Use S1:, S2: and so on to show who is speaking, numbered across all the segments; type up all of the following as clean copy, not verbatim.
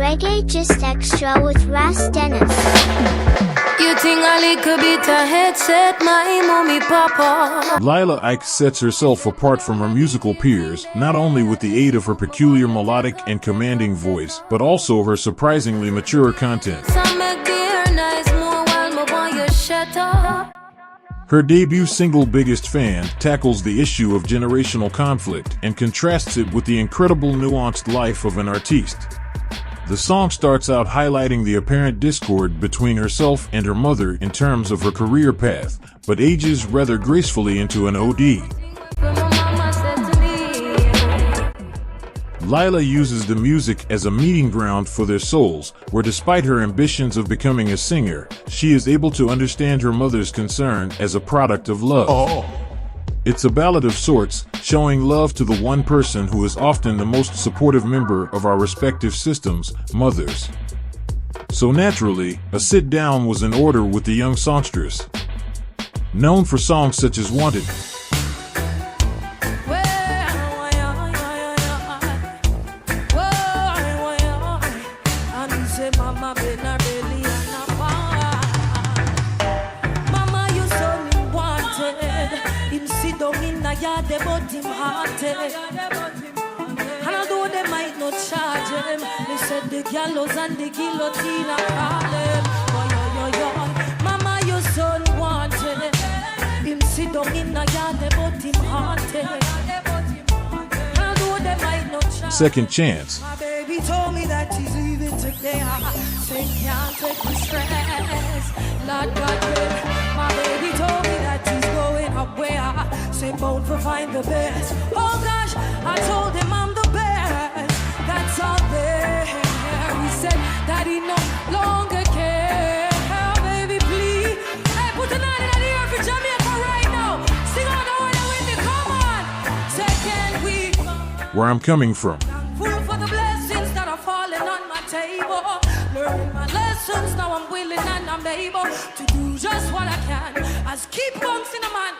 S1: Reggae Just Extra with Ras Dennis.
S2: You think a little bit of headset, my mommy papa.
S3: Lila Ike sets herself apart from her musical peers, not only with the aid of her peculiar melodic and commanding voice, but also her surprisingly mature content. Her debut single Biggest Fan tackles the issue of generational conflict and contrasts it with the incredible nuanced life of an artiste. The song starts out highlighting the apparent discord between herself and her mother in terms of her career path, but ages rather gracefully into an ode. Lila uses the music as a meeting ground for their souls, where despite her ambitions of becoming a singer, she is able to understand her mother's concern as a product of love. It's a ballad of sorts, showing love to the one person who is often the most supportive member of our respective systems, mothers. So naturally, a sit-down was in order with the young songstress. Known for songs such as Wanted,
S2: and although they might not charge him, they said the gallows and the guillotine are calling. Mama, your son wanted him sit down in the yard, but him haunted. And although they might not charge.
S3: Second Chance.
S2: My baby told me that he's leaving today. Say can't take the stress. Lord God, my baby told me that he's going away. Say bound for find the best. Oh gosh, I told him I'm the best. That's all there. He said that he no longer cares. Baby, please. Hey, put a night in the air for Jamaica right now. Sing on the one with me, come on. Second week.
S3: Where I'm coming from.
S2: Full for the blessings that are falling on my table. Learning my lessons, now I'm willing and I'm able to do just what I can. As keep bouncing a man.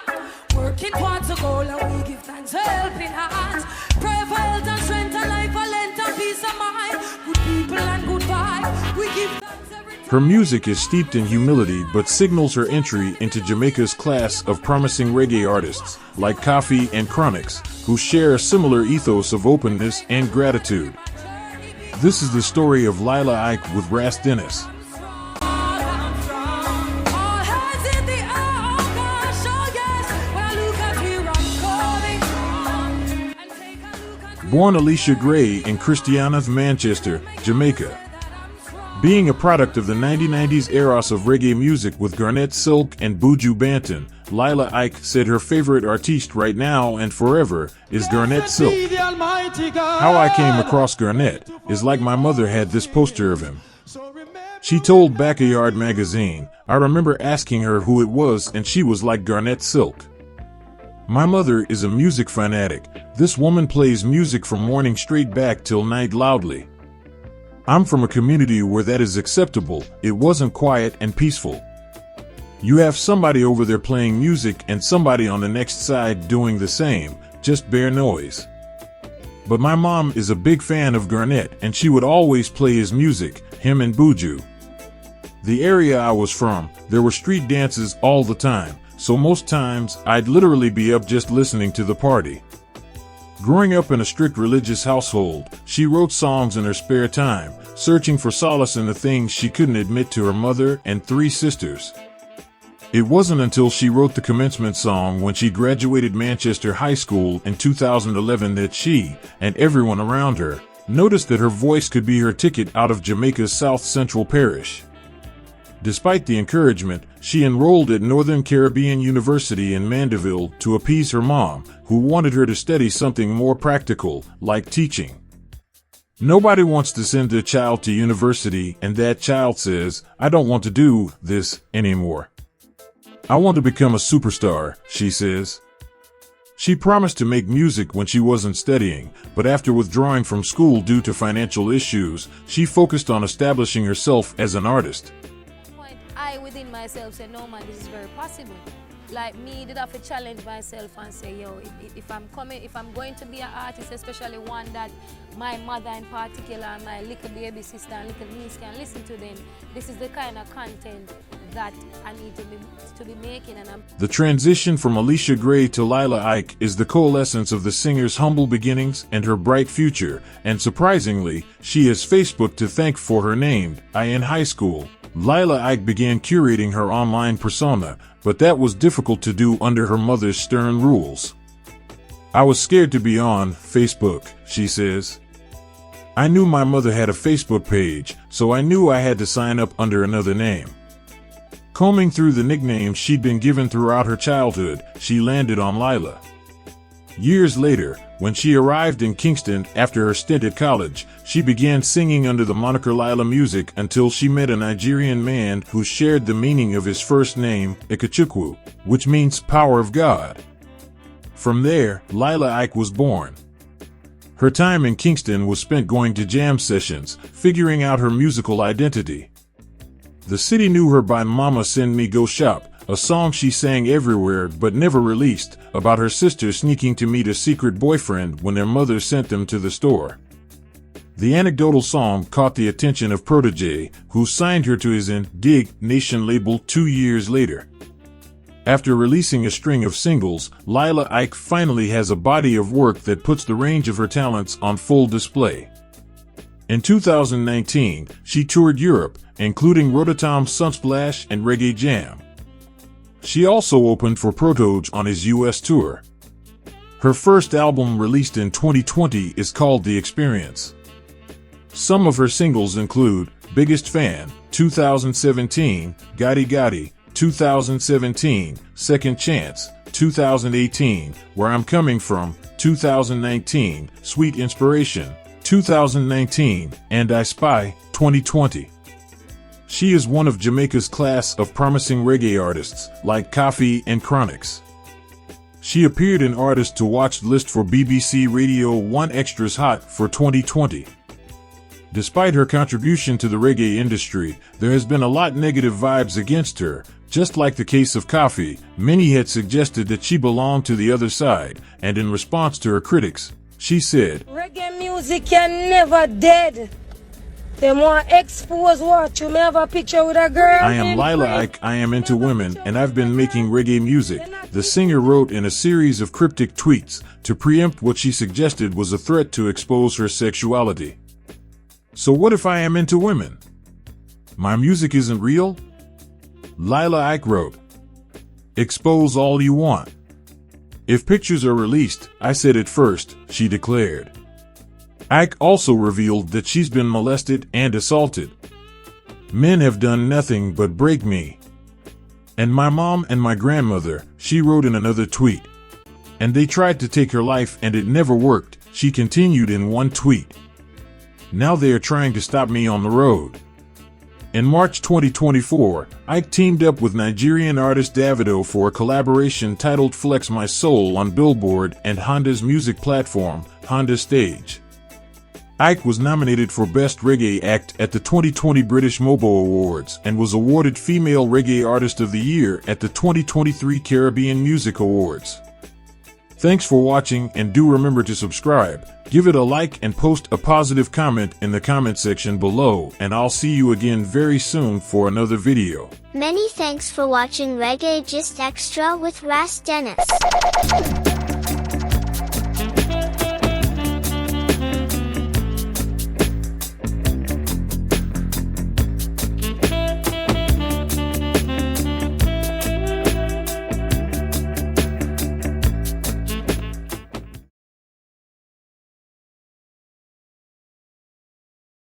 S2: Working towards a goal and we give thanks for helping hands. Pray for health and strength and life, for length and peace of mind. Good people and good vibes. We give thanks every time.
S3: Her music is steeped in humility but signals her entry into Jamaica's class of promising reggae artists, like Coffee and Chronix, who share a similar ethos of openness and gratitude. This is the story of Lila Ike with Ras Dennis. Born Alicia Gray in Christiana, Manchester, Jamaica. Being a product of the 1990s eras of reggae music with Garnett Silk and Buju Banton, Lila Ike said her favorite artiste right now and forever is Garnett Silk. How I came across Garnett is like my mother had this poster of him. She told Backyard magazine, I remember asking her who it was and she was like Garnett Silk. My mother is a music fanatic. This woman plays music from morning straight back till night loudly. I'm from a community where that is acceptable. It wasn't quiet and peaceful. You have somebody over there playing music and somebody on the next side doing the same, just bare noise. But my mom is a big fan of Garnett and she would always play his music, him and Buju. The area I was from, there were street dances all the time. So most times, I'd literally be up just listening to the party. Growing up in a strict religious household, she wrote songs in her spare time, searching for solace in the things she couldn't admit to her mother and 3 sisters. It wasn't until she wrote the commencement song when she graduated Manchester High School in 2011 that she, and everyone around her, noticed that her voice could be her ticket out of Jamaica's South Central Parish. Despite the encouragement, she enrolled at Northern Caribbean University in Mandeville to appease her mom, who wanted her to study something more practical, like teaching. Nobody wants to send their child to university and that child says, I don't want to do this anymore. I want to become a superstar, she says. She promised to make music when she wasn't studying, but after withdrawing from school due to financial issues, she focused on establishing herself as an artist.
S4: I within myself said, no man, this is very possible.
S2: like me, did have to challenge myself and say, yo, if I'm going to be an artist, especially one that my mother in particular, and my little baby sister and little niece can listen to them, this is the kind of content that I need to be making. And
S3: The transition from Alicia Gray to Lila Ike is the coalescence of the singer's humble beginnings and her bright future, and surprisingly, she has Facebook to thank for her name. In high school, Lila Ike began curating her online persona, but that was difficult to do under her mother's stern rules. I was scared to be on Facebook, she says. I knew my mother had a Facebook page, so I knew I had to sign up under another name. Combing through the nicknames she'd been given throughout her childhood, she landed on Lila. Years later, when she arrived in Kingston after her stint at college, she began singing under the moniker Lila Music until she met a Nigerian man who shared the meaning of his first name, Ikechukwu, which means power of God. From there, Lila Ike was born. Her time in Kingston was spent going to jam sessions, figuring out her musical identity. The city knew her by Mama Send Me Go Shop, a song she sang everywhere but never released, about her sister sneaking to meet a secret boyfriend when their mother sent them to the store. The anecdotal song caught the attention of Protégé, who signed her to his Dig Nation label 2 years later. After releasing a string of singles, Lila Ike finally has a body of work that puts the range of her talents on full display. In 2019, she toured Europe, including Rototom Sunsplash and Reggae Jam. She also opened for Protege on his US tour. Her first album, released in 2020, is called The Experience. Some of her singles include Biggest Fan, 2017, Gotti Gotti, 2017, Second Chance, 2018, Where I'm Coming From, 2019, Sweet Inspiration, 2019, and I Spy, 2020. She is one of Jamaica's class of promising reggae artists, like Koffee and Chronix. She appeared in Artist to Watch list for BBC Radio 1 Extras Hot for 2020. Despite her contribution to the reggae industry, there has been a lot negative vibes against her. Just like the case of Koffee, many had suggested that she belonged to the other side, and in response to her critics, she said,
S4: "Reggae music can never dead. They want expose what you may have a picture with a girl."
S3: I am Lila Ike, I am into women, and I've been making reggae music, the singer wrote in a series of cryptic tweets to preempt what she suggested was a threat to expose her sexuality. So what if I am into women? My music isn't real? Lila Ike wrote, "Expose all you want. If pictures are released, I said it first," she declared. Ike also revealed that she's been molested and assaulted. "Men have done nothing but break me. And my mom and my grandmother," she wrote in another tweet. "And they tried to take her life and it never worked," she continued in one tweet. "Now they are trying to stop me on the road." In March 2024, Ike teamed up with Nigerian artist Davido for a collaboration titled Flex My Soul on Billboard and Honda's music platform, Honda Stage. Ike was nominated for Best Reggae Act at the 2020 British MOBO Awards and was awarded Female Reggae Artist of the Year at the 2023 Caribbean Music Awards. Thanks for watching, and do remember to subscribe, give it a like, and post a positive comment in the comment section below, and I'll see you again very soon for another video.
S1: Many thanks for watching Reggae Just Extra with Ras Dennis.